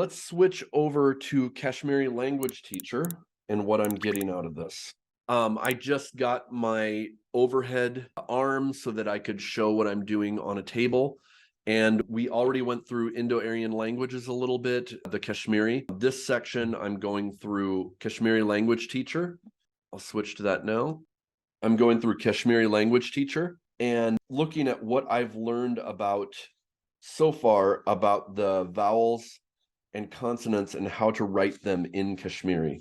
let's switch over to Kashmiri language teacher and what I'm getting out of this. I just got my overhead arm so that I could show what I'm doing on a table. And we already went through Indo-Aryan languages a little bit, the Kashmiri. This section, I'm going through Kashmiri language teacher. I'll switch to that now. I'm going through Kashmiri language teacher and looking at what I've learned about so far about the vowels and consonants and how to write them in Kashmiri,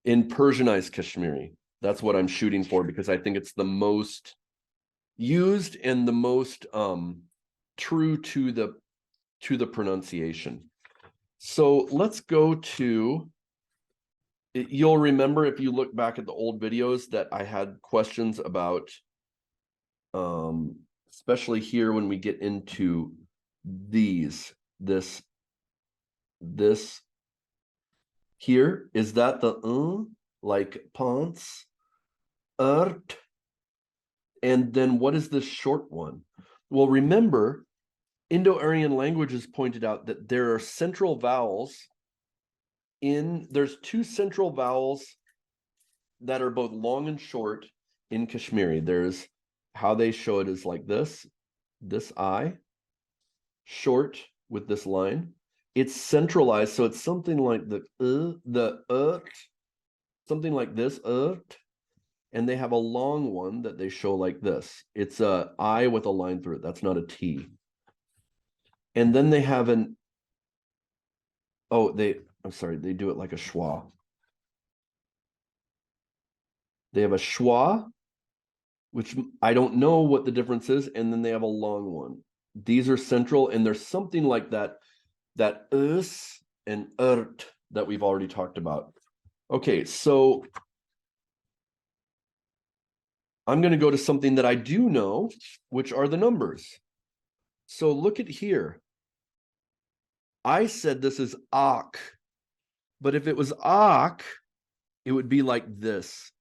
in Persianized Kashmiri. That's what I'm shooting for because I think it's the most used and the most true to the pronunciation. So let's go to, you'll remember if you look back at the old videos that I had questions about, especially here when we get into this here, is that the like pants, ert, and then what is this short one? Well, remember, Indo-Aryan languages pointed out that there are central vowels there's two central vowels that are both long and short in Kashmiri. There's how they show it is like this I, short with this line. It's centralized, so it's something like the something like this, and they have a long one that they show like this. It's a I with a line through it. That's not a T. And then they have I'm sorry, they do it like a schwa. They have a schwa, which I don't know what the difference is, and then they have a long one. These are central, and there's something like that us and ert that we've already talked about. Okay, so I'm going to go to something that I do know, which are the numbers. So look at here. I said this is ak, but if it was ak, it would be like this.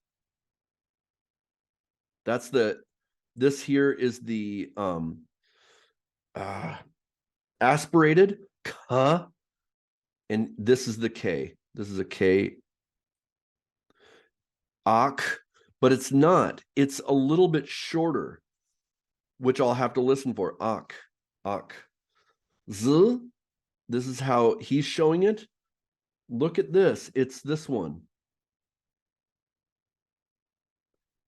This here is the aspirated ka, and this is the K. This is a K. Ak, but it's not. It's a little bit shorter, which I'll have to listen for. Ak, ak. Z, this is how he's showing it. Look at this. It's this one.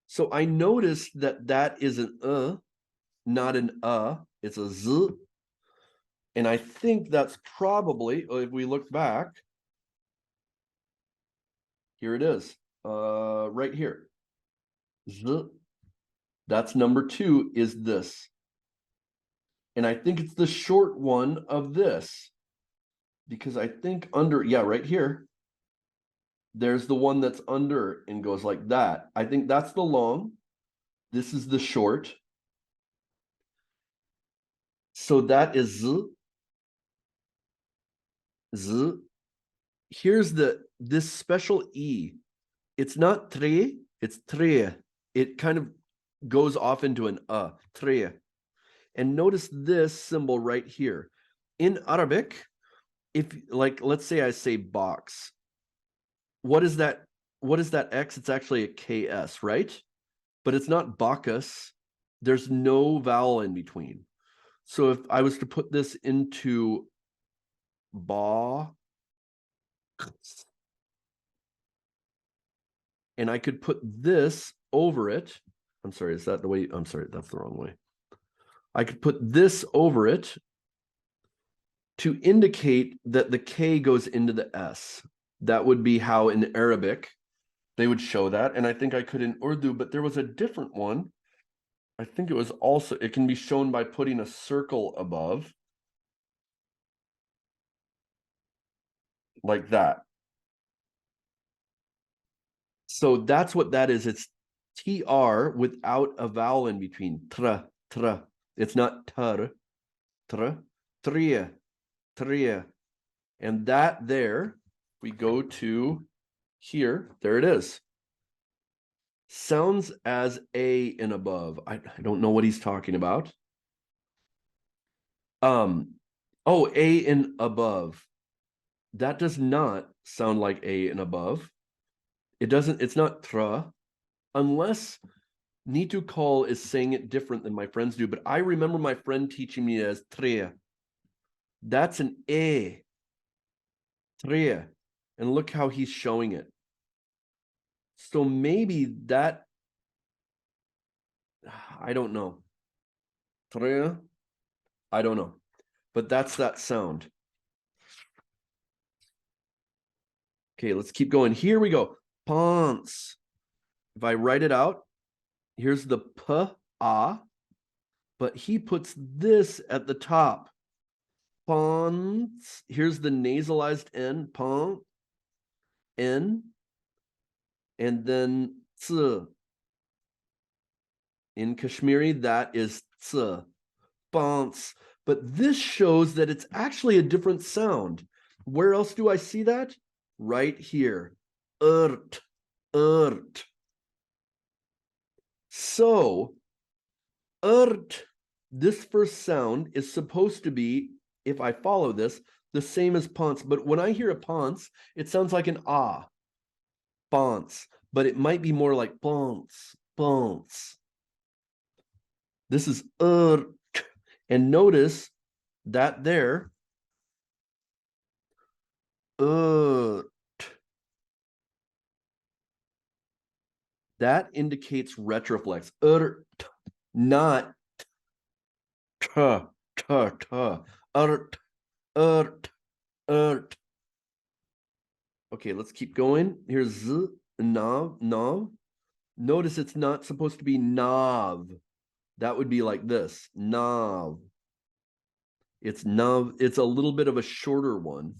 So I noticed that is an not an it's a z. And I think that's probably, if we look back, here it is, right here. Z. That's number 2 is this. And I think it's the short one of this. Because I think under, yeah, right here, there's the one that's under and goes like that. I think that's the long. This is the short. So that is z. Z. Here's this special E. It's not tre, it's tre. It kind of goes off into an tre. And notice this symbol right here. In Arabic, if like, let's say I say box. What is that? What is that X? It's actually a KS, right? But it's not Bacchus. There's no vowel in between. So if I was to put this into ba, and I could put this over it. I'm sorry, is that the way? I'm sorry, that's the wrong way. I could put this over it to indicate that the K goes into the S. That would be how in Arabic they would show that. And I think I could in Urdu, but there was a different one. I think it was also, it can be shown by putting a circle above. Like that. So that's what that is. It's TR without a vowel in between. Tra, tra. It's not tar, tra, tria, tria. And that there, we go to here, there it is. Sounds as A and above. I don't know what he's talking about. Oh, A and above. That does not sound like a and above. It doesn't, it's not tra, unless Nitu Call is saying it different than my friends do. But I remember my friend teaching me as tre. That's an e. Tre. And look how he's showing it. So maybe that, I don't know. Tre, I don't know. But that's that sound. Okay, let's keep going. Here we go. Pants. If I write it out, here's the p, a, but he puts this at the top. Pants. Here's the nasalized n, pant, n, and then ts. In Kashmiri, that is ts, pants. But this shows that it's actually a different sound. Where else do I see that? Right here. Ert, ert. So, ert, this first sound is supposed to be, if I follow this, the same as pants. But when I hear a pants, it sounds like an ah, pants. But it might be more like pants, pants. This is ert. And notice that there, ert. That indicates retroflex. Ert, not t, t, t. Ert, ert, ert. Okay, let's keep going. Here's z, nav, nav. Notice it's not supposed to be nav. That would be like this, nav. It's nav. It's a little bit of a shorter one.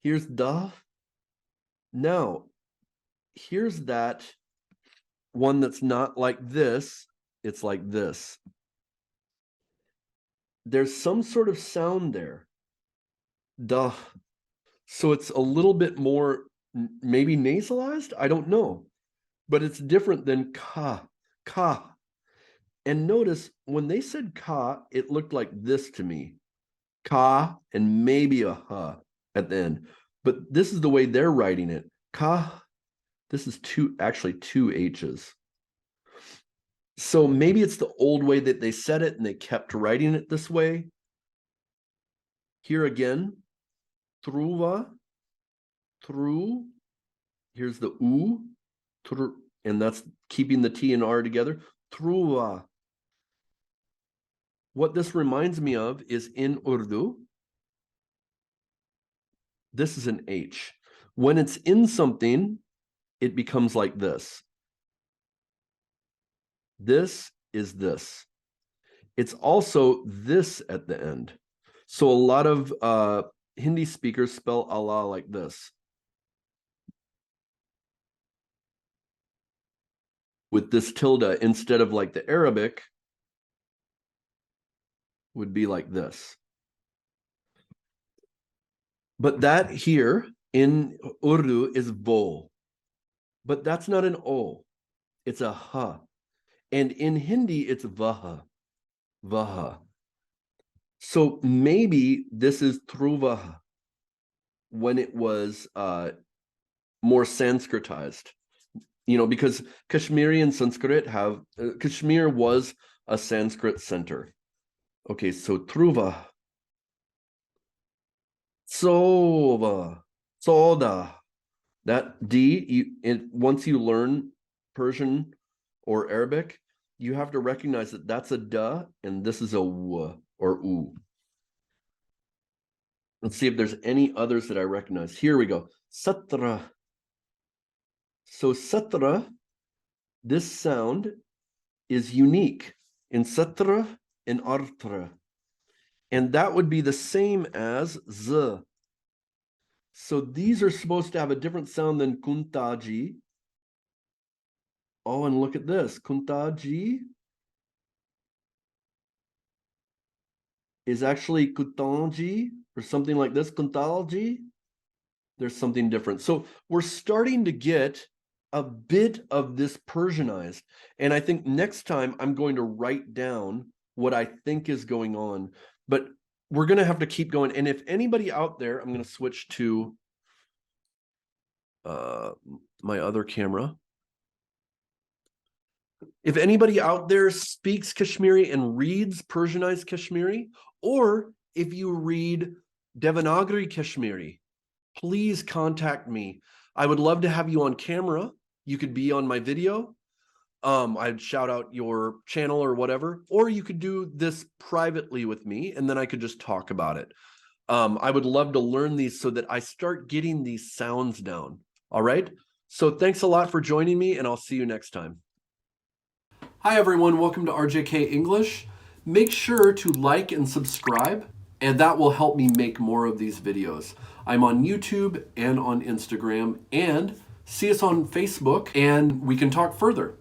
Here's da. Now, here's that one that's not like this. It's like this. There's some sort of sound there. Duh. So it's a little bit more maybe nasalized. I don't know, but it's different than ka, ka. And notice when they said ka, it looked like this to me, ka, and maybe a ha at the end. But this is the way they're writing it. Ka. This is actually two H's. So maybe it's the old way that they said it and they kept writing it this way. Here again, truva, through. Here's the u, and that's keeping the T and R together. Truva. What this reminds me of is in Urdu, this is an H. When it's in something, it becomes like this. This is this. It's also this at the end. So a lot of Hindi speakers spell Allah like this, with this tilde instead of like the Arabic would be like this. But that here in Urdu is vo, but that's not an o, it's a ha. And in Hindi, it's vaha, vaha. So maybe this is truvaha when it was more Sanskritized, you know, because Kashmiri and Sanskrit have, Kashmir was a Sanskrit center. Okay, so truva, sova, soda. That D, once you learn Persian or Arabic, you have to recognize that that's a da and this is a w or u. Let's see if there's any others that I recognize. Here we go. Satra. So satra, this sound is unique in satra and artra. And that would be the same as z. So these are supposed to have a different sound than kuntaji. Oh, and look at this. Kuntaji is actually kutanji or something like this. Kuntalji. There's something different. So we're starting to get a bit of this Persianized. And I think next time I'm going to write down what I think is going on. But we're going to have to keep going. And if anybody out there, I'm going to switch to my other camera. If anybody out there speaks Kashmiri and reads Persianized Kashmiri, or if you read Devanagari Kashmiri, please contact me. I would love to have you on camera. You could be on my video. I'd shout out your channel or whatever, or you could do this privately with me and then I could just talk about it. I would love to learn these so that I start getting these sounds down. All right. So thanks a lot for joining me, and I'll see you next time. Hi everyone, welcome to RJK English. Make sure to like and subscribe, and that will help me make more of these videos. I'm on YouTube and on Instagram, and see us on Facebook, and we can talk further.